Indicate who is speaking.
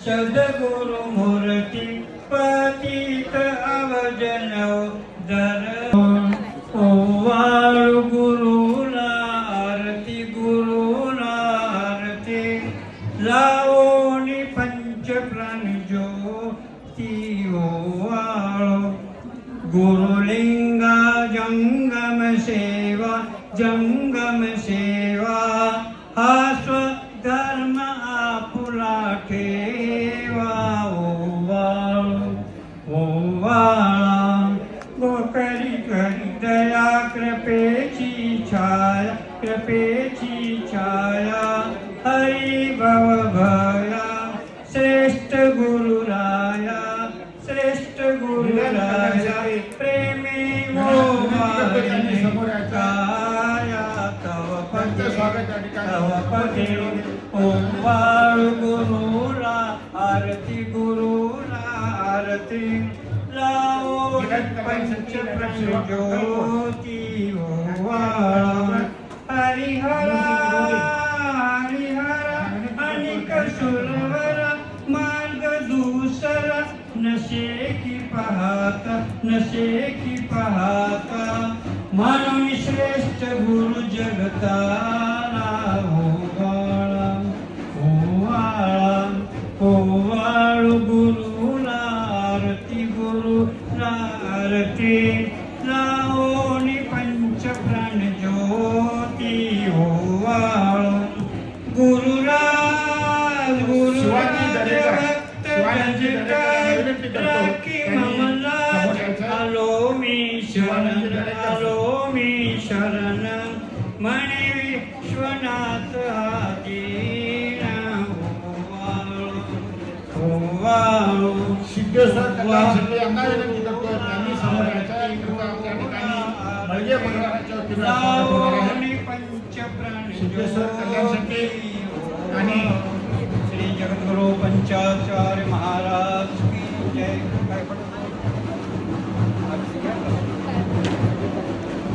Speaker 1: सद्गुरु मूर्ती पतित अवजनव दर ओवाळू गुरुला आरती गुरुला आरती लावणी पंचप्राण ज्योती ओवाळू गुरुलिंगा जंगम सेवा हा स्वधर्म आपुला ठेवा ओवाळा गोकरी करी दया कृपेची छाया हरी भव भया श्रेष्ठ गुरुराया प्रेमी काया तव पदे ओवाळू गुरुला आरती लावो पंचप्राण ज्योती ओवाळा हरिहर अनिक सुरवर मार्ग दूसरा नशे की पाहता म्हणून श्रेष्ठ गुरु जगताला ओवाळू गुरुला आरती लावणी पंचप्राण ज्योती ओवाळू गुरुराज भक्त राखी ममलाज आलो मी शरण म्हणे विश्वनाथ ओवाळू
Speaker 2: सिद्धेश्वर कल्याण शिंदे यांना विनंती करतो त्यांनी समोर यायचं त्या ठिकाणी मल्ले मंडळाच्या वतीने सिद्धेश्वर कल्याण शिंदे
Speaker 1: आणि श्री जगद्गुरु पंचाचार्य महाराज की जय।